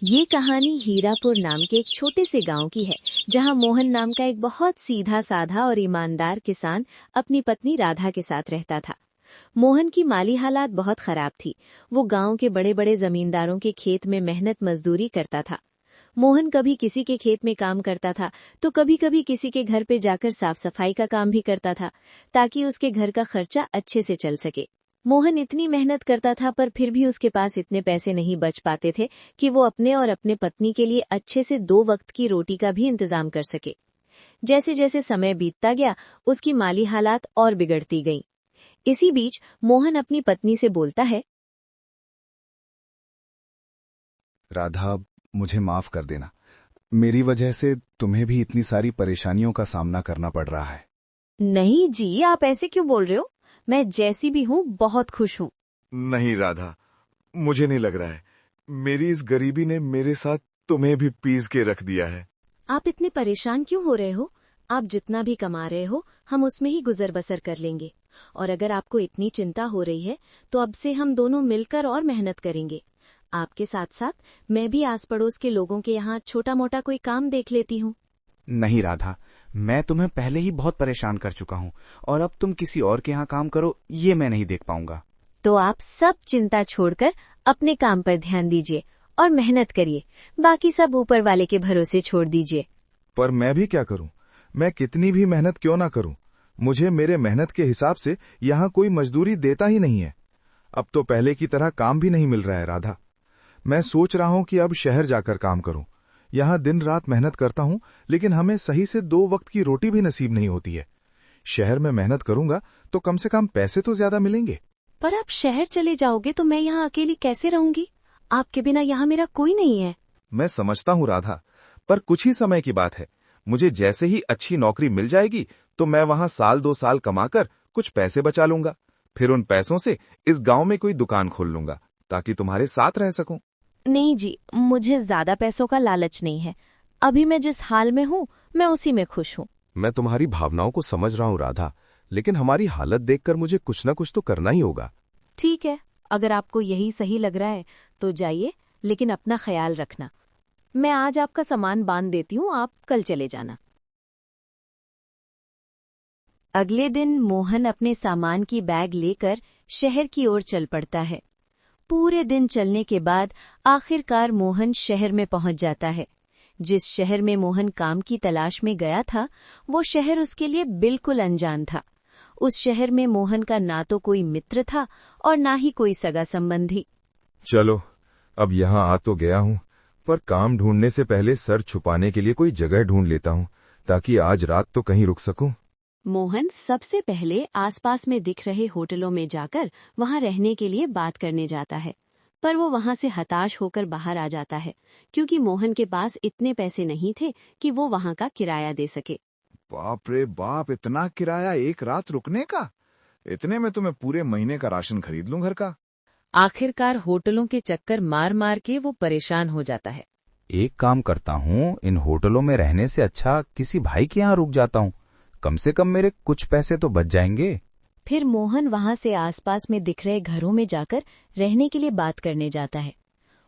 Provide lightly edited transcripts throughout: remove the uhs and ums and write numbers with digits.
ये कहानी हीरापुर नाम के एक छोटे से गांव की है, जहां मोहन नाम का एक बहुत सीधा साधा और ईमानदार किसान अपनी पत्नी राधा के साथ रहता था। मोहन की माली हालात बहुत खराब थी। वो गांव के बड़े बड़े जमींदारों के खेत में मेहनत मजदूरी करता था। मोहन कभी किसी के खेत में काम करता था, तो कभी कभी किसी के घर पे जाकर साफ सफाई का काम भी करता था, ताकि उसके घर का खर्चा अच्छे से चल सके। मोहन इतनी मेहनत करता था, पर फिर भी उसके पास इतने पैसे नहीं बच पाते थे कि वो अपने और अपने पत्नी के लिए अच्छे से 2 वक्त की रोटी का भी इंतजाम कर सके। जैसे जैसे समय बीतता गया, उसकी माली हालात और बिगड़ती गईं। इसी बीच मोहन अपनी पत्नी से बोलता है, राधा, मुझे माफ कर देना। मेरी वजह से तुम्हें भी इतनी सारी परेशानियों का सामना करना पड़ रहा है। नहीं जी, आप ऐसे क्यों बोल रहे हो? मैं जैसी भी हूँ बहुत खुश हूँ। नहीं राधा, मुझे नहीं लग रहा है। मेरी इस गरीबी ने मेरे साथ तुम्हें भी पीस के रख दिया है। आप इतने परेशान क्यों हो रहे हो? आप जितना भी कमा रहे हो, हम उसमें ही गुजर बसर कर लेंगे। और अगर आपको इतनी चिंता हो रही है, तो अब से हम दोनों मिलकर और मेहनत करेंगे। आपके साथ साथ मैं भी आस पड़ोस के लोगों के यहाँ छोटा मोटा कोई काम देख लेती हूँ। नहीं राधा, मैं तुम्हें पहले ही बहुत परेशान कर चुका हूँ, और अब तुम किसी और के यहाँ काम करो, ये मैं नहीं देख पाऊंगा। तो आप सब चिंता छोड़कर अपने काम पर ध्यान दीजिए और मेहनत करिए। बाकी सब ऊपर वाले के भरोसे छोड़ दीजिए। पर मैं भी क्या करूं? मैं कितनी भी मेहनत क्यों ना करूं, मुझे मेरे मेहनत के हिसाब से यहाँ कोई मजदूरी देता ही नहीं है। अब तो पहले की तरह काम भी नहीं मिल रहा है राधा। मैं सोच रहा हूं कि अब शहर जाकर काम करूं। यहाँ दिन रात मेहनत करता हूं, लेकिन हमें सही से 2 वक्त की रोटी भी नसीब नहीं होती है। शहर में मेहनत करूंगा तो कम से कम पैसे तो ज्यादा मिलेंगे। पर आप शहर चले जाओगे तो मैं यहाँ अकेली कैसे रहूंगी? आपके बिना यहाँ मेरा कोई नहीं है। मैं समझता हूं राधा, पर कुछ ही समय की बात है। मुझे जैसे ही अच्छी नौकरी मिल जाएगी तो मैं वहां 1-2 साल कमाकर कुछ पैसे बचा लूंगा। फिर उन पैसों से इस गांव में कोई दुकान खोल लूंगा, ताकि तुम्हारे साथ रह सकूं। नहीं जी, मुझे ज्यादा पैसों का लालच नहीं है। अभी मैं जिस हाल में हूँ, मैं उसी में खुश हूँ। मैं तुम्हारी भावनाओं को समझ रहा हूं राधा, लेकिन हमारी हालत देखकर मुझे कुछ न कुछ तो करना ही होगा। ठीक है, अगर आपको यही सही लग रहा है तो जाइए, लेकिन अपना ख्याल रखना। मैं आज आपका सामान बांध देती हूँ, आप कल चले जाना। अगले दिन मोहन अपने सामान की बैग लेकर शहर की ओर चल पड़ता है। पूरे दिन चलने के बाद आखिरकार मोहन शहर में पहुंच जाता है। जिस शहर में मोहन काम की तलाश में गया था, वो शहर उसके लिए बिल्कुल अनजान था। उस शहर में मोहन का ना तो कोई मित्र था और ना ही कोई सगा संबंधी। चलो, अब यहाँ आ तो गया हूँ, पर काम ढूंढने से पहले सर छुपाने के लिए कोई जगह ढूंढ लेता हूँ, ताकि आज रात तो कहीं रुक सकूं। मोहन सबसे पहले आसपास में दिख रहे होटलों में जाकर वहां रहने के लिए बात करने जाता है। पर वो वहां से हताश होकर बाहर आ जाता है, क्योंकि मोहन के पास इतने पैसे नहीं थे कि वो वहां का किराया दे सके। बाप रे बाप, इतना किराया एक रात रुकने का? इतने में तो मैं पूरे महीने का राशन खरीद लूं घर का। आखिरकार होटलों के चक्कर मार मार के वो परेशान हो जाता है। एक काम करता हूँ, इन होटलों में रहने से अच्छा किसी भाई के यहाँ रुक जाता हूँ। कम से कम मेरे कुछ पैसे तो बच जाएंगे। फिर मोहन वहां से आसपास में दिख रहे घरों में जाकर रहने के लिए बात करने जाता है।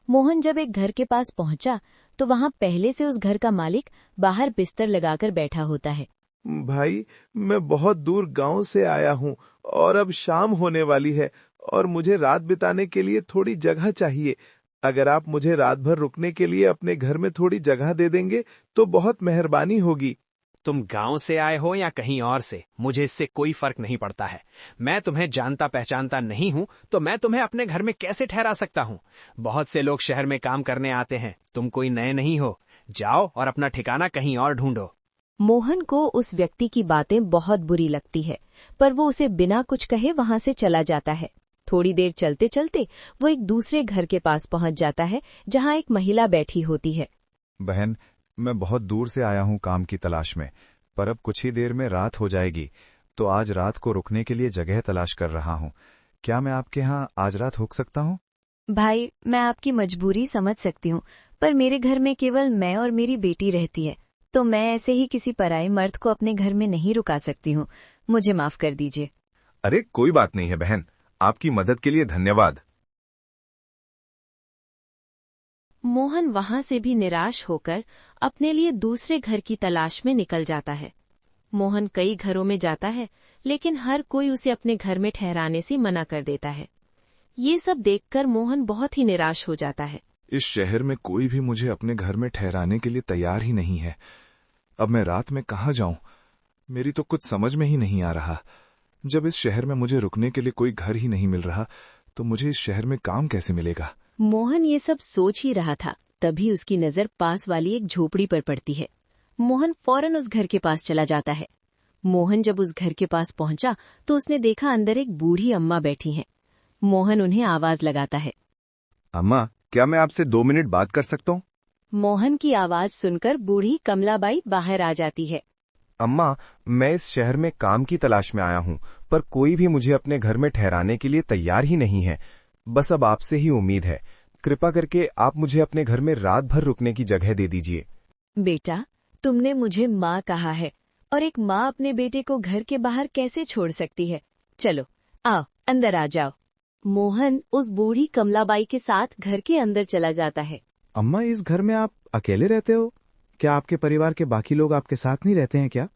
मोहन जब एक घर के पास पहुंचा, तो वहां पहले से उस घर का मालिक बाहर बिस्तर लगाकर बैठा होता है। भाई, मैं बहुत दूर गांव से आया हूँ और अब शाम होने वाली है और मुझे रात बिताने के लिए थोड़ी जगह चाहिए। अगर आप मुझे रात भर रुकने के लिए अपने घर में थोड़ी जगह दे देंगे तो बहुत मेहरबानी होगी। तुम गांव से आए हो या कहीं और से, मुझे इससे कोई फर्क नहीं पड़ता है। मैं तुम्हें जानता पहचानता नहीं हूं, तो मैं तुम्हें अपने घर में कैसे ठहरा सकता हूं? बहुत से लोग शहर में काम करने आते हैं, तुम कोई नए नहीं हो। जाओ और अपना ठिकाना कहीं और ढूंढो। मोहन को उस व्यक्ति की बातें बहुत बुरी लगती है, पर वो उसे बिना कुछ कहे वहां से चला जाता है। थोड़ी देर चलते चलते वो एक दूसरे घर के पास पहुंच जाता है, जहां एक महिला बैठी होती है। बहन, मैं बहुत दूर से आया हूँ काम की तलाश में, पर अब कुछ ही देर में रात हो जाएगी, तो आज रात को रुकने के लिए जगह तलाश कर रहा हूँ। क्या मैं आपके यहाँ आज रात रुक सकता हूँ? भाई, मैं आपकी मजबूरी समझ सकती हूँ, पर मेरे घर में केवल मैं और मेरी बेटी रहती है, तो मैं ऐसे ही किसी पराये मर्द को अपने घर में नहीं रुका सकती हूँ। मुझे माफ कर दीजिए। अरे कोई बात नहीं है बहन, आपकी मदद के लिए धन्यवाद। मोहन वहां से भी निराश होकर अपने लिए दूसरे घर की तलाश में निकल जाता है। मोहन कई घरों में जाता है, लेकिन हर कोई उसे अपने घर में ठहराने से मना कर देता है। ये सब देखकर मोहन बहुत ही निराश हो जाता है। इस शहर में कोई भी मुझे अपने घर में ठहराने के लिए तैयार ही नहीं है। अब मैं रात में कहाँ जाऊं? मेरी तो कुछ समझ में ही नहीं आ रहा। जब इस शहर में मुझे रुकने के लिए कोई घर ही नहीं मिल रहा, तो मुझे इस शहर में काम कैसे मिलेगा? मोहन ये सब सोच ही रहा था, तभी उसकी नजर पास वाली एक झोपड़ी पर पड़ती है। मोहन फौरन उस घर के पास चला जाता है। मोहन जब उस घर के पास पहुंचा तो उसने देखा अंदर एक बूढ़ी अम्मा बैठी हैं। मोहन उन्हें आवाज लगाता है। अम्मा, क्या मैं आपसे 2 मिनट बात कर सकता हूँ? मोहन की आवाज सुनकर बूढ़ी कमलाबाई बाहर आ जाती है। अम्मा, मैं इस शहर में काम की तलाश में आया हूँ, पर कोई भी मुझे अपने घर में ठहराने के लिए तैयार ही नहीं है। बस अब आपसे ही उम्मीद है। कृपा करके आप मुझे अपने घर में रात भर रुकने की जगह दे दीजिए। बेटा, तुमने मुझे माँ कहा है, और एक माँ अपने बेटे को घर के बाहर कैसे छोड़ सकती है? चलो, आओ, अंदर आ जाओ। मोहन उस बूढ़ी कमलाबाई के साथ घर के अंदर चला जाता है। अम्मा, इस घर में आप अकेले रहते हो? क्या आपके परिवार के बाकी लोग आपके साथ नहीं रहते हैं क्या?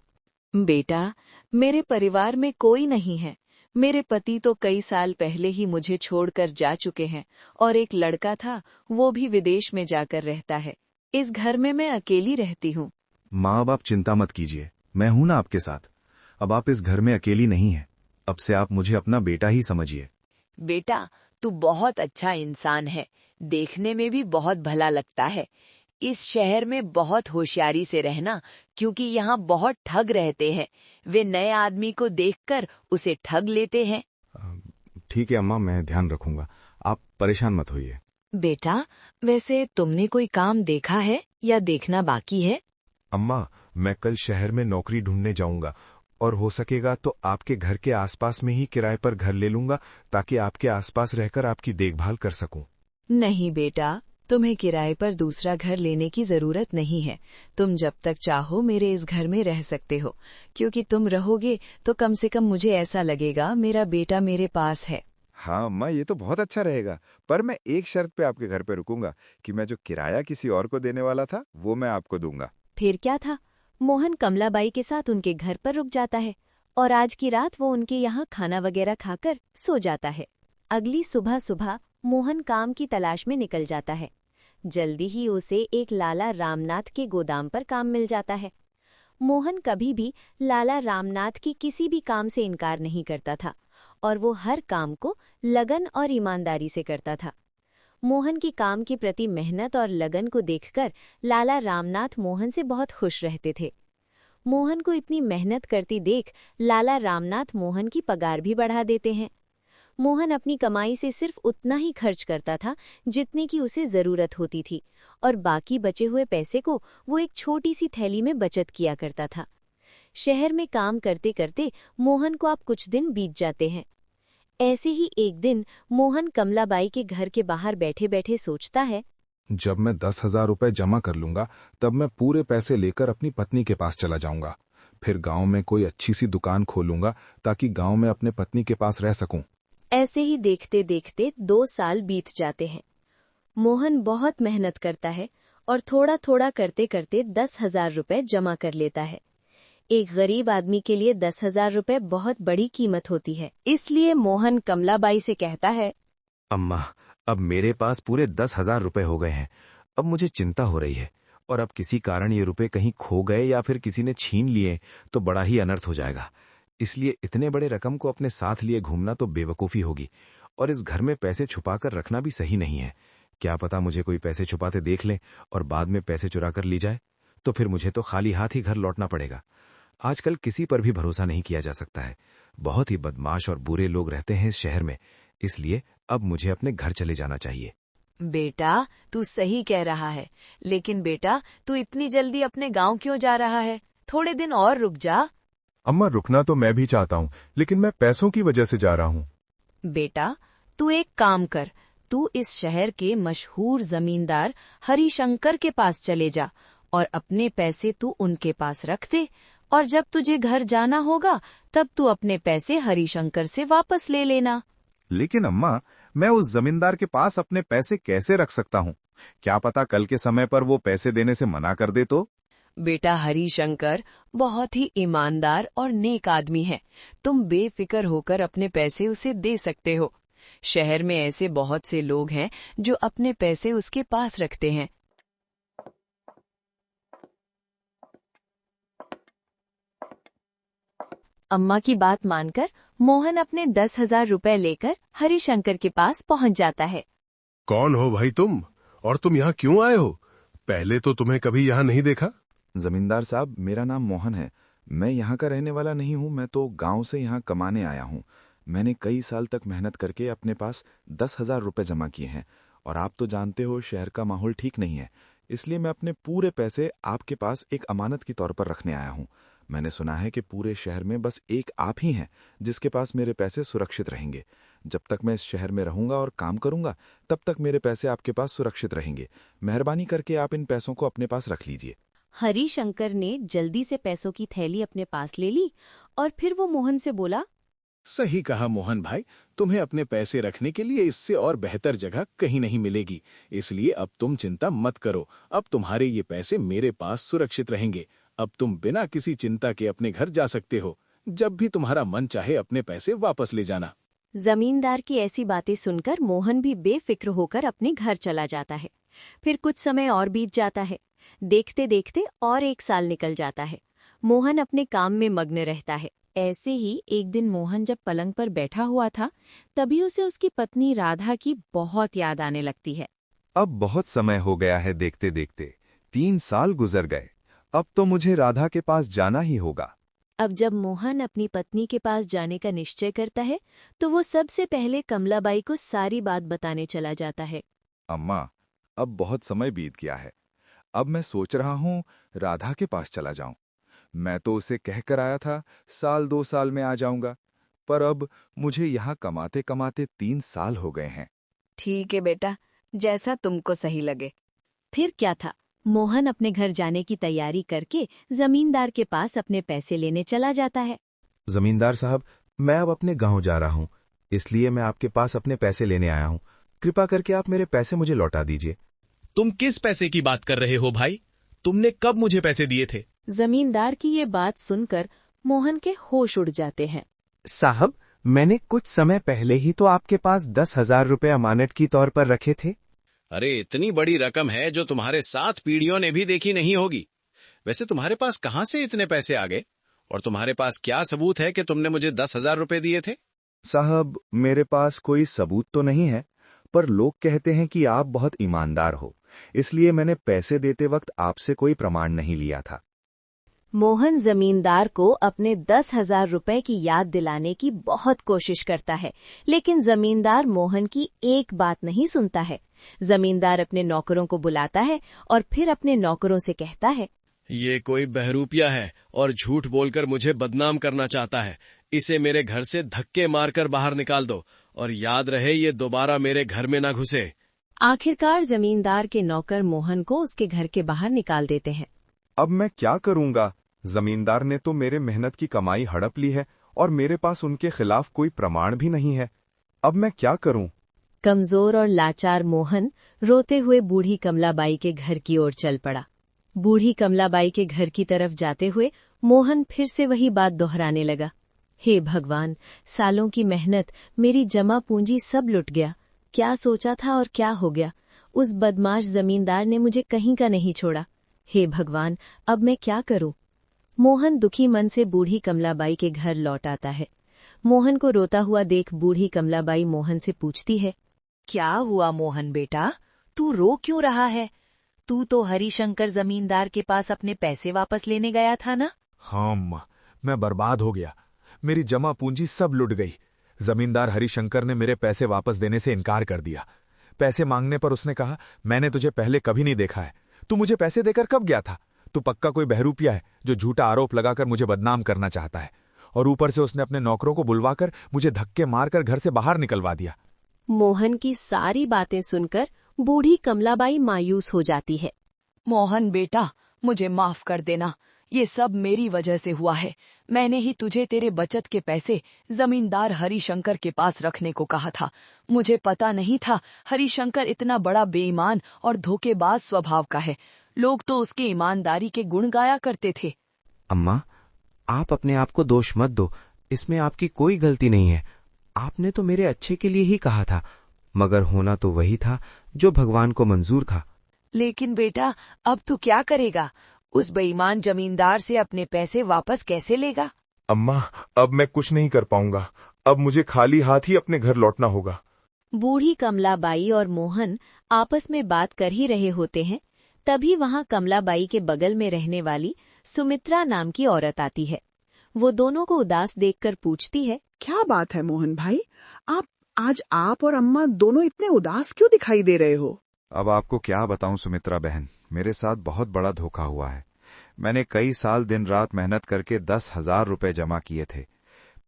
बेटा, मेरे परिवार में कोई नहीं है। मेरे पति तो कई साल पहले ही मुझे छोड़कर जा चुके हैं, और एक लड़का था, वो भी विदेश में जाकर रहता है। इस घर में मैं अकेली रहती हूँ। माँ, अब आप चिंता मत कीजिए, मैं हूं ना आपके साथ। अब आप इस घर में अकेली नहीं हैं। अब से आप मुझे अपना बेटा ही समझिए। बेटा, तू बहुत अच्छा इंसान है, देखने में भी बहुत भला लगता है। इस शहर में बहुत होशियारी से रहना, क्योंकि यहाँ बहुत ठग रहते हैं। वे नए आदमी को देखकर उसे ठग लेते हैं। ठीक है अम्मा, मैं ध्यान रखूंगा। आप परेशान मत होइए। बेटा, वैसे तुमने कोई काम देखा है या देखना बाकी है? अम्मा, मैं कल शहर में नौकरी ढूंढने जाऊंगा, और हो सकेगा तो आपके घर के आसपास में ही किराए पर घर ले लूंगा, ताकि आपके आसपास रहकर आपकी देखभाल कर सकूं। नहीं बेटा, तुम्हें किराए पर दूसरा घर लेने की जरूरत नहीं है। तुम जब तक चाहो मेरे इस घर में रह सकते हो, क्योंकि तुम रहोगे तो कम से कम मुझे ऐसा लगेगा मेरा बेटा मेरे पास है। हाँ अम्मा, ये तो बहुत अच्छा रहेगा, पर मैं एक शर्त पे आपके घर पे रुकूंगा कि मैं जो किराया किसी और को देने वाला था वो मैं आपको दूंगा। फिर क्या था, मोहन कमलाबाई के साथ उनके घर पर रुक जाता है, और आज की रात वो उनके यहाँ खाना वगैरह खाकर सो जाता है। अगली सुबह सुबह मोहन काम की तलाश में निकल जाता है। जल्दी ही उसे एक लाला रामनाथ के गोदाम पर काम मिल जाता है। मोहन कभी भी लाला रामनाथ की किसी भी काम से इनकार नहीं करता था, और वो हर काम को लगन और ईमानदारी से करता था। मोहन की काम के प्रति मेहनत और लगन को देखकर लाला रामनाथ मोहन से बहुत खुश रहते थे। मोहन को इतनी मेहनत करती देख लाला रामनाथ मोहन की पगार भी बढ़ा देते हैं। मोहन अपनी कमाई से सिर्फ उतना ही खर्च करता था जितने की उसे जरूरत होती थी, और बाकी बचे हुए पैसे को वो एक छोटी सी थैली में बचत किया करता था। शहर में काम करते करते मोहन को अब कुछ दिन बीत जाते हैं। ऐसे ही एक दिन मोहन कमलाबाई के घर के बाहर बैठे बैठे सोचता है, जब मैं 10,000 रुपए जमा कर लूंगा, तब मैं पूरे पैसे लेकर अपनी पत्नी के पास चला जाऊंगा। फिर गांव में कोई अच्छी सी दुकान खोलूंगा, ताकि गांव में अपने पत्नी के पास रह सकूं। ऐसे ही देखते देखते 2 साल बीत जाते हैं। मोहन बहुत मेहनत करता है, और थोड़ा थोड़ा करते करते 10,000 रुपए जमा कर लेता है। एक गरीब आदमी के लिए 10,000 रुपए बहुत बड़ी कीमत होती है। इसलिए मोहन कमलाबाई से कहता है, अम्मा, अब मेरे पास पूरे 10,000 रुपए हो गए हैं। अब मुझे चिंता हो रही है, और अब किसी कारण ये रुपए कहीं खो गए या फिर किसी ने छीन लिए तो बड़ा ही अनर्थ हो जाएगा। इसलिए इतने बड़े रकम को अपने साथ लिए घूमना तो बेवकूफ़ी होगी, और इस घर में पैसे छुपाकर रखना भी सही नहीं है। क्या पता मुझे कोई पैसे छुपाते देख ले और बाद में पैसे चुरा कर ली जाए, तो फिर मुझे तो खाली हाथ ही घर लौटना पड़ेगा। आजकल किसी पर भी भरोसा नहीं किया जा सकता है। बहुत ही बदमाश और बुरे लोग रहते हैं इस शहर में, इसलिए अब मुझे अपने घर चले जाना चाहिए। बेटा, तू सही कह रहा है, लेकिन बेटा, तू इतनी जल्दी अपने गांव क्यों जा रहा है? थोड़े दिन और रुक जा। अम्मा, रुकना तो मैं भी चाहता हूँ, लेकिन मैं पैसों की वजह से जा रहा हूँ। बेटा, तू एक काम कर, तू इस शहर के मशहूर जमींदार हरिशंकर के पास चले जा, और अपने पैसे तू उनके पास रख दे, और जब तुझे घर जाना होगा तब तू अपने पैसे हरिशंकर से वापस ले लेना। लेकिन अम्मा, मैं उस जमींदार के पास अपने पैसे कैसे रख सकता हूँ? क्या पता कल के समय पर वो पैसे देने से मना कर दे तो। बेटा हरिशंकर बहुत ही ईमानदार और नेक आदमी है। तुम बेफिक्र होकर अपने पैसे उसे दे सकते हो। शहर में ऐसे बहुत से लोग हैं जो अपने पैसे उसके पास रखते हैं। अम्मा की बात मानकर मोहन अपने 10,000 रुपए लेकर हरिशंकर के पास पहुंच जाता है। कौन हो भाई तुम, और तुम यहाँ क्यों आए हो? पहले तो तुम्हें कभी यहाँ नहीं देखा। जमींदार साहब, मेरा नाम मोहन है। मैं यहाँ का रहने वाला नहीं हूँ, मैं तो गांव से यहाँ कमाने आया हूँ। मैंने कई साल तक मेहनत करके अपने पास 10,000 रुपए जमा किए हैं, और आप तो जानते हो शहर का माहौल ठीक नहीं है, इसलिए मैं अपने पूरे पैसे आपके पास एक अमानत के तौर पर रखने आया हूँ। मैंने सुना है कि पूरे शहर में बस एक आप ही हैं जिसके पास मेरे पैसे सुरक्षित रहेंगे। जब तक मैं इस शहर में रहूंगा और काम करूंगा, तब तक मेरे पैसे आपके पास सुरक्षित रहेंगे। मेहरबानी करके आप इन पैसों को अपने पास रख लीजिए। हरिशंकर ने जल्दी से पैसों की थैली अपने पास ले ली और फिर वो मोहन से बोला, सही कहा मोहन भाई, तुम्हें अपने पैसे रखने के लिए इससे और बेहतर जगह कहीं नहीं मिलेगी, इसलिए अब तुम चिंता मत करो। अब तुम्हारे ये पैसे मेरे पास सुरक्षित रहेंगे। अब तुम बिना किसी चिंता के अपने घर जा सकते हो। जब भी तुम्हारा मन चाहे अपने पैसे वापस ले जाना। जमींदार की ऐसी बातें सुनकर मोहन भी बेफिक्र होकर अपने घर चला जाता है। फिर कुछ समय और बीत जाता है। देखते देखते और 1 साल निकल जाता है। मोहन अपने काम में मग्न रहता है। ऐसे ही एक दिन मोहन जब पलंग पर बैठा हुआ था, तभी उसे उसकी पत्नी राधा की बहुत याद आने लगती है। अब बहुत समय हो गया है, देखते देखते 3 साल गुजर गए। अब तो मुझे राधा के पास जाना ही होगा। अब जब मोहन अपनी पत्नी के पास जाने का निश्चय करता है, तो वो सबसे पहले कमलाबाई को सारी बात बताने चला जाता है। अम्मा, अब बहुत समय बीत गया है। अब मैं सोच रहा हूँ राधा के पास चला जाऊं। मैं तो उसे कहकर आया था 1-2 साल में आ जाऊंगा, पर अब मुझे यहाँ कमाते कमाते 3 साल हो गए हैं। ठीक है बेटा, जैसा तुमको सही लगे। फिर क्या था, मोहन अपने घर जाने की तैयारी करके जमींदार के पास अपने पैसे लेने चला जाता है। जमींदार साहब, मैं अब अपने गांव जा रहा हूं, इसलिए मैं आपके पास अपने पैसे लेने आया हूं। कृपा करके आप मेरे पैसे मुझे लौटा दीजिए। तुम किस पैसे की बात कर रहे हो भाई? तुमने कब मुझे पैसे दिए थे? जमींदार की ये बात सुनकर मोहन के होश उड़ जाते हैं। साहब, मैंने कुछ समय पहले ही तो आपके पास 10,000 रुपए अमानत की तौर पर रखे थे। अरे इतनी बड़ी रकम है जो तुम्हारे 7 पीढ़ियों ने भी देखी नहीं होगी। वैसे तुम्हारे पास कहाँ से इतने पैसे आ गए? और तुम्हारे पास क्या सबूत है कि तुमने मुझे 10,000 रुपए दिए थे? साहब, मेरे पास कोई सबूत तो नहीं है, पर लोग कहते हैं कि आप बहुत ईमानदार हो, इसलिए मैंने पैसे देते वक्त आपसे कोई प्रमाण नहीं लिया था। मोहन जमींदार को अपने 10,000 रुपए की याद दिलाने की बहुत कोशिश करता है, लेकिन जमींदार मोहन की एक बात नहीं सुनता है। जमींदार अपने नौकरों को बुलाता है और फिर अपने नौकरों से कहता है, ये कोई बहरूपिया है और झूठ बोलकर मुझे बदनाम करना चाहता है। इसे मेरे घर से धक्के मारकर बाहर निकाल दो, और याद रहे ये दोबारा मेरे घर में ना घुसे। आखिरकार जमींदार के नौकर मोहन को उसके घर के बाहर निकाल देते हैं। अब मैं क्या करूंगा? जमींदार ने तो मेरे मेहनत की कमाई हड़प ली है और मेरे पास उनके खिलाफ कोई प्रमाण भी नहीं है। अब मैं क्या करूं? कमजोर और लाचार मोहन रोते हुए बूढ़ी कमलाबाई के घर की ओर चल पड़ा। बूढ़ी कमलाबाई के घर की तरफ जाते हुए मोहन फिर से वही बात दोहराने लगा, हे भगवान, सालों की मेहनत, मेरी जमा पूंजी सब लुट गया। क्या सोचा था और क्या हो गया? उस बदमाश जमींदार ने मुझे कहीं का नहीं छोड़ा। हे भगवान, अब मैं क्या करूं? मोहन दुखी मन से बूढ़ी कमलाबाई के घर लौट आता है। मोहन को रोता हुआ देख बूढ़ी कमलाबाई मोहन से पूछती है, क्या हुआ मोहन बेटा, तू रो क्यों रहा है? तू तो हरिशंकर जमींदार के पास अपने पैसे वापस लेने गया था ना? हाँ अम्मा, मैं बर्बाद हो गया। मेरी जमा पूंजी सब लुट गई। जमींदार हरिशंकर ने मेरे पैसे वापस देने से इनकार कर दिया। पैसे मांगने पर उसने कहा, मैंने तुझे पहले कभी नहीं देखा है, तू मुझे पैसे देकर कब गया था? तू पक्का कोई बहरूपिया है जो झूठा आरोप लगाकर मुझे बदनाम करना चाहता है। और ऊपर से उसने अपने नौकरों को बुलवाकर मुझे धक्के मारकर घर से बाहर निकलवा दिया। मोहन की सारी बातें सुनकर बूढ़ी कमलाबाई मायूस हो जाती है। मोहन बेटा, मुझे माफ कर देना। ये सब मेरी वजह से हुआ है। मैंने ही तुझे तेरे बचत के पैसे जमींदार हरिशंकर के पास रखने को कहा था। मुझे पता नहीं था हरिशंकर इतना बड़ा बेईमान और धोखेबाज स्वभाव का है। लोग तो उसके ईमानदारी के गुण गाया करते थे। अम्मा, आप अपने आप को दोष मत दो, इसमें आपकी कोई गलती नहीं है। आपने तो मेरे अच्छे के लिए ही कहा था, मगर होना तो वही था जो भगवान को मंजूर था। लेकिन बेटा, अब तू क्या करेगा? उस बेईमान जमींदार से अपने पैसे वापस कैसे लेगा? अम्मा, अब मैं कुछ नहीं कर पाऊंगा। अब मुझे खाली हाथ ही अपने घर लौटना होगा। बूढ़ी कमलाबाई और मोहन आपस में बात कर ही रहे होते हैं, तभी वहां कमलाबाई के बगल में रहने वाली सुमित्रा नाम की औरत आती है। वो दोनों को उदास देखकर पूछती है, क्या बात है मोहन भाई, आप और अम्मा दोनों इतने उदास क्यों दिखाई दे रहे हो? अब आपको क्या बताऊं सुमित्रा बहन, मेरे साथ बहुत बड़ा धोखा हुआ है। मैंने कई साल दिन रात मेहनत करके 10,000 रुपए जमा किए थे।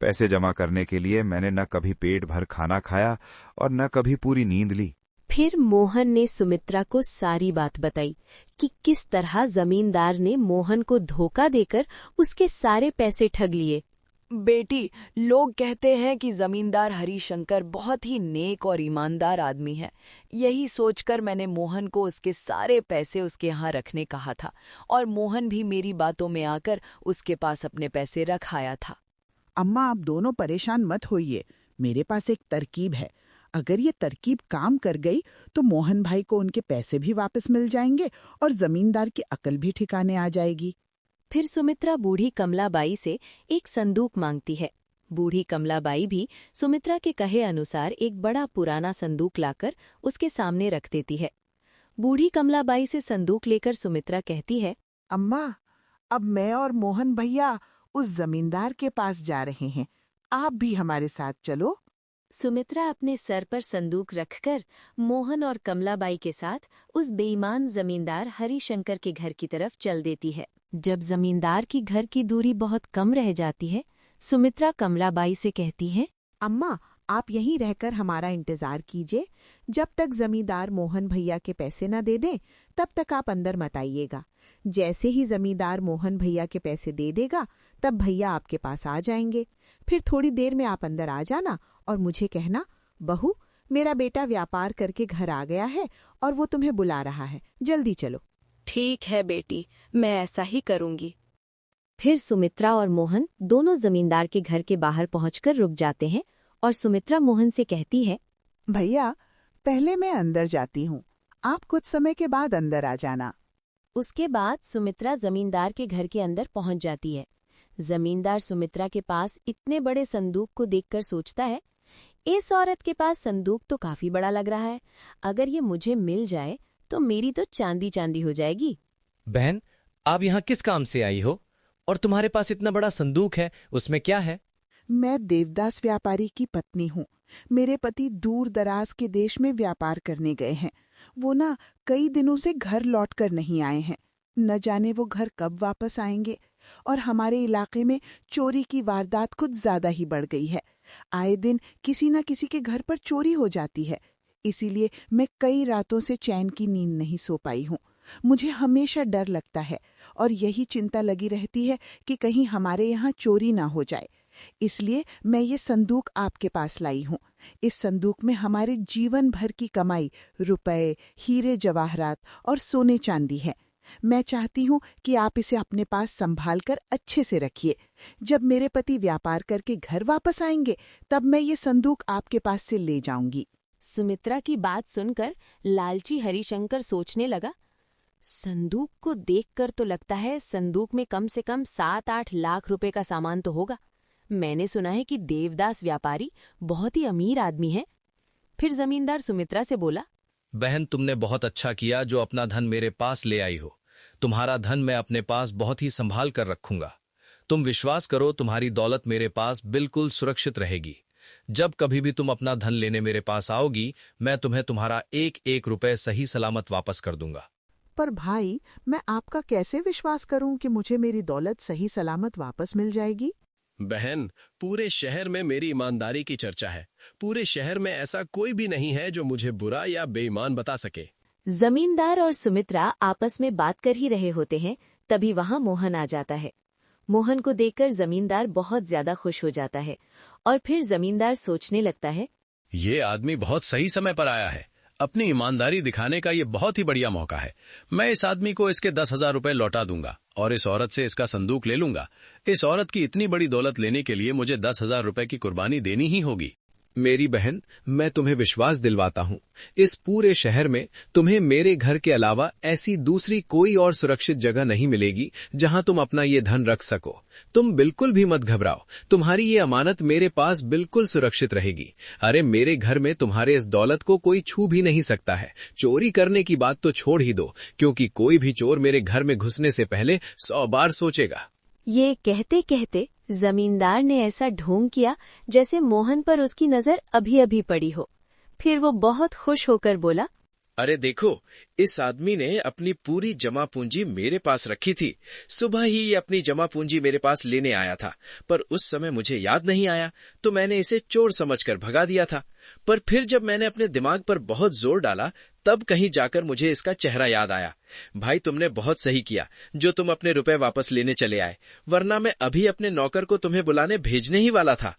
पैसे जमा करने के लिए मैंने न कभी पेट भर खाना खाया और न कभी पूरी नींद ली। फिर मोहन ने सुमित्रा को सारी बात बताई कि किस तरह जमींदार ने मोहन को धोखा देकर उसके सारे पैसे ठग लिए। बेटी, लोग कहते हैं कि जमींदार हरिशंकर बहुत ही नेक और ईमानदार आदमी है। यही सोचकर मैंने मोहन को उसके सारे पैसे उसके यहाँ रखने कहा था और मोहन भी मेरी बातों में आकर उसके पास अपने पैसे रख आया था। अम्मा, आप दोनों परेशान मत होइए, मेरे पास एक तरकीब है। अगर ये तरकीब काम कर गई तो मोहन भाई को उनके पैसे भी वापस मिल जाएंगे और जमींदार की अकल भी ठिकाने आ जाएगी। फिर सुमित्रा बूढ़ी कमलाबाई से एक संदूक मांगती है। बूढ़ी कमलाबाई भी सुमित्रा के कहे अनुसार एक बड़ा पुराना संदूक लाकर उसके सामने रख देती है। बूढ़ी कमलाबाई से संदूक लेकर सुमित्रा कहती है, अम्मा, अब मैं और मोहन भैया उस जमींदार के पास जा रहे हैं, आप भी हमारे साथ चलो। सुमित्रा अपने सर पर संदूक रखकर मोहन और कमलाबाई के साथ उस बेईमान जमींदार हरिशंकर के घर की तरफ चल देती है। जब जमींदार की घर की दूरी बहुत कम रह जाती है, सुमित्रा कमलाबाई से कहती है, अम्मा, आप यहीं रहकर हमारा इंतजार कीजिए। जब तक जमींदार मोहन भैया के पैसे न दे दें, तब तक आप अंदर मत आइएगा। जैसे ही जमींदार मोहन भैया के पैसे दे देगा, तब भैया आपके पास आ जाएंगे। फिर थोड़ी देर में आप अंदर आ जाना और मुझे कहना, बहू, मेरा बेटा व्यापार करके घर आ गया है और वो तुम्हें बुला रहा है, जल्दी चलो। ठीक है बेटी, मैं ऐसा ही करूंगी। फिर सुमित्रा और मोहन दोनों जमींदार के घर के बाहर पहुंचकर रुक जाते हैं और सुमित्रा मोहन से कहती है, भैया, पहले मैं अंदर जाती हूँ, आप कुछ समय के बाद अंदर आ जाना। उसके बाद सुमित्रा जमींदार के घर के अंदर पहुंच जाती है। जमींदार सुमित्रा के पास इतने बड़े संदूक को देखकर सोचता है, इस औरत के पास संदूक तो काफी बड़ा लग रहा है। अगर ये मुझे मिल जाए तो मेरी तो चांदी चांदी हो जाएगी। बहन, आप यहाँ किस काम से आई हो और तुम्हारे पास इतना बड़ा संदूक है, उसमें क्या है? मैं देवदास व्यापारी की पत्नी हूँ। मेरे पति दूर दराज के देश में व्यापार करने गए हैं। वो ना कई दिनों से घर लौटकर नहीं आए हैं। न जाने वो घर कब वापस आएंगे। और हमारे इलाके में चोरी की वारदात कुछ ज्यादा ही बढ़ गई है। आए दिन किसी न किसी के घर पर चोरी हो जाती है। इसीलिए मैं कई रातों से चैन की नींद नहीं सो पाई हूँ। मुझे हमेशा डर लगता है और यही चिंता लगी रहती है कि कहीं हमारे यहाँ चोरी ना हो जाए। इसलिए मैं ये संदूक आपके पास लाई हूँ। इस संदूक में हमारे जीवन भर की कमाई, रुपए, हीरे जवाहरात और सोने चांदी है। मैं चाहती हूँ कि आप इसे अपने पास संभाल कर अच्छे से रखिए। जब मेरे पति व्यापार करके घर वापस आएंगे, तब मैं ये संदूक आपके पास से ले जाऊंगी। सुमित्रा की बात सुनकर लालची हरिशंकर सोचने लगा, संदूक को देखकर तो लगता है संदूक में कम से कम 7-8 लाख रुपए का सामान तो होगा। मैंने सुना है कि देवदास व्यापारी बहुत ही अमीर आदमी है। फिर जमींदार सुमित्रा से बोला, बहन, तुमने बहुत अच्छा किया जो अपना धन मेरे पास ले आई हो। तुम्हारा धन मैं अपने पास बहुत ही संभाल कर रखूंगा। तुम विश्वास करो, तुम्हारी दौलत मेरे पास बिल्कुल सुरक्षित रहेगी। जब कभी भी तुम अपना धन लेने मेरे पास आओगी, मैं तुम्हें तुम्हारा 1-1 रुपए सही सलामत वापस कर दूंगा। पर भाई, मैं आपका कैसे विश्वास करूं कि मुझे मेरी दौलत सही सलामत वापस मिल जाएगी? बहन, पूरे शहर में मेरी ईमानदारी की चर्चा है। पूरे शहर में ऐसा कोई भी नहीं है जो मुझे बुरा या बेईमान बता सके। जमींदार और सुमित्रा आपस में बात कर ही रहे होते हैं, तभी वहां मोहन आ जाता है। मोहन को देखकर जमींदार बहुत ज्यादा खुश हो जाता है और फिर जमींदार सोचने लगता है, ये आदमी बहुत सही समय पर आया है। अपनी ईमानदारी दिखाने का ये बहुत ही बढ़िया मौका है। मैं इस आदमी को इसके 10,000 रुपए लौटा दूंगा और इस औरत से इसका संदूक ले लूंगा। इस औरत की इतनी बड़ी दौलत लेने के लिए मुझे 10,000 रुपए की कुर्बानी देनी ही होगी। मेरी बहन, मैं तुम्हें विश्वास दिलवाता हूँ, इस पूरे शहर में तुम्हें मेरे घर के अलावा ऐसी दूसरी कोई और सुरक्षित जगह नहीं मिलेगी जहाँ तुम अपना ये धन रख सको। तुम बिल्कुल भी मत घबराओ, तुम्हारी ये अमानत मेरे पास बिल्कुल सुरक्षित रहेगी। अरे मेरे घर में तुम्हारे इस दौलत को कोई छू भी नहीं सकता है। चोरी करने की बात तो छोड़ ही दो, क्योंकि कोई भी चोर मेरे घर में घुसने से पहले 100 बार सोचेगा। ये कहते कहते जमींदार ने ऐसा ढोंग किया जैसे मोहन पर उसकी नजर अभी अभी पड़ी हो। फिर वो बहुत खुश होकर बोला, अरे देखो, इस आदमी ने अपनी पूरी जमा पूंजी मेरे पास रखी थी। सुबह ही ये अपनी जमा पूंजी मेरे पास लेने आया था, पर उस समय मुझे याद नहीं आया तो मैंने इसे चोर समझकर भगा दिया था। पर फिर जब मैंने अपने दिमाग पर बहुत जोर डाला तब कहीं जाकर मुझे इसका चेहरा याद आया। भाई, तुमने बहुत सही किया जो तुम अपने रुपए वापस लेने चले आए, वरना मैं अभी अपने नौकर को तुम्हें बुलाने भेजने ही वाला था।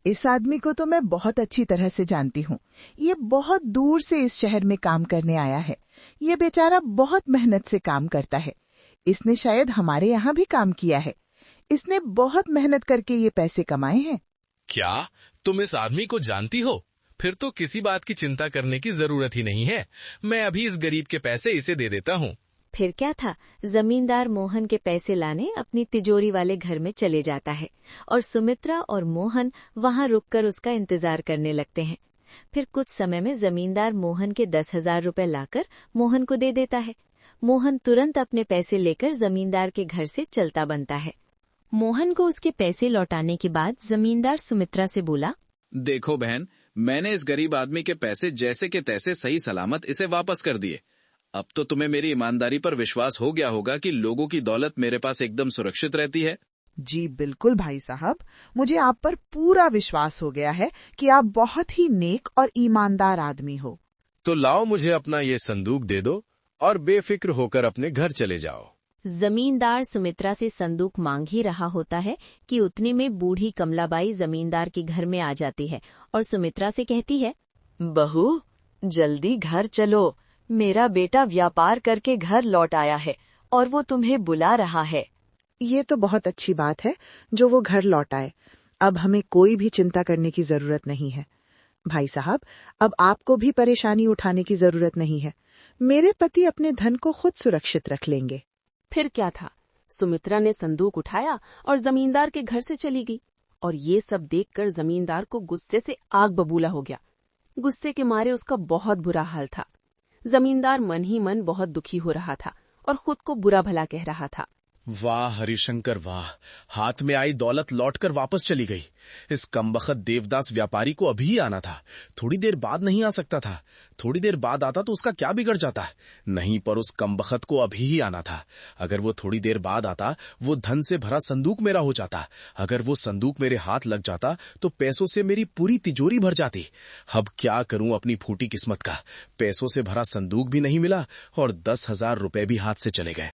इस आदमी को तो मैं बहुत अच्छी तरह से जानती हूँ। ये बहुत दूर से इस शहर में काम करने आया है। ये बेचारा बहुत मेहनत से काम करता है। इसने शायद हमारे यहाँ भी काम किया है। इसने बहुत मेहनत करके ये पैसे कमाए हैं। क्या तुम इस आदमी को जानती हो? फिर तो किसी बात की चिंता करने की जरूरत ही नहीं है। मैं अभी इस गरीब के पैसे इसे दे देता हूँ। फिर क्या था, जमींदार मोहन के पैसे लाने अपनी तिजोरी वाले घर में चले जाता है और सुमित्रा और मोहन वहां रुककर उसका इंतजार करने लगते हैं। फिर कुछ समय में जमींदार मोहन के 10,000 रुपए लाकर मोहन को दे देता है। मोहन तुरंत अपने पैसे लेकर जमींदार के घर से चलता बनता है। मोहन को उसके पैसे लौटाने के बाद जमींदार सुमित्रा से बोला, देखो बहन, मैंने इस गरीब आदमी के पैसे जैसे के तैसे सही सलामत इसे वापस कर दिए। अब तो तुम्हें मेरी ईमानदारी पर विश्वास हो गया होगा कि लोगों की दौलत मेरे पास एकदम सुरक्षित रहती है। जी बिल्कुल भाई साहब, मुझे आप पर पूरा विश्वास हो गया है कि आप बहुत ही नेक और ईमानदार आदमी हो। तो लाओ, मुझे अपना ये संदूक दे दो और बेफिक्र होकर अपने घर चले जाओ। जमींदार सुमित्रा से संदूक मांग ही रहा होता है कि उतने में बूढ़ी कमलाबाई जमींदार के घर में आ जाती है और सुमित्रा से कहती है, बहू, जल्दी घर चलो। मेरा बेटा व्यापार करके घर लौट आया है और वो तुम्हें बुला रहा है। ये तो बहुत अच्छी बात है जो वो घर लौट आए। अब हमें कोई भी चिंता करने की जरूरत नहीं है। भाई साहब, अब आपको भी परेशानी उठाने की जरूरत नहीं है। मेरे पति अपने धन को खुद सुरक्षित रख लेंगे। फिर क्या था, सुमित्रा ने संदूक उठाया और जमींदार के घर से चली गई। और ये सब देखकर जमींदार को गुस्से से आग बबूला हो गया। गुस्से के मारे उसका बहुत बुरा हाल था। जमींदार मन ही मन बहुत दुखी हो रहा था और खुद को बुरा भला कह रहा था। वाह हरिशंकर वाह, हाथ में आई दौलत लौटकर वापस चली गई। इस कमबख्त देवदास व्यापारी को अभी ही आना था, थोड़ी देर बाद नहीं आ सकता था। थोड़ी देर बाद आता तो उसका क्या बिगड़ जाता? नहीं, पर उस कमबख्त को अभी ही आना था। अगर वो थोड़ी देर बाद आता, वो धन से भरा संदूक मेरा हो जाता। अगर वो संदूक मेरे हाथ लग जाता तो पैसों से मेरी पूरी तिजोरी भर जाती। अब क्या करूं अपनी फूटी किस्मत का? पैसों से भरा संदूक भी नहीं मिला और 10,000 रुपए भी हाथ से चले गए।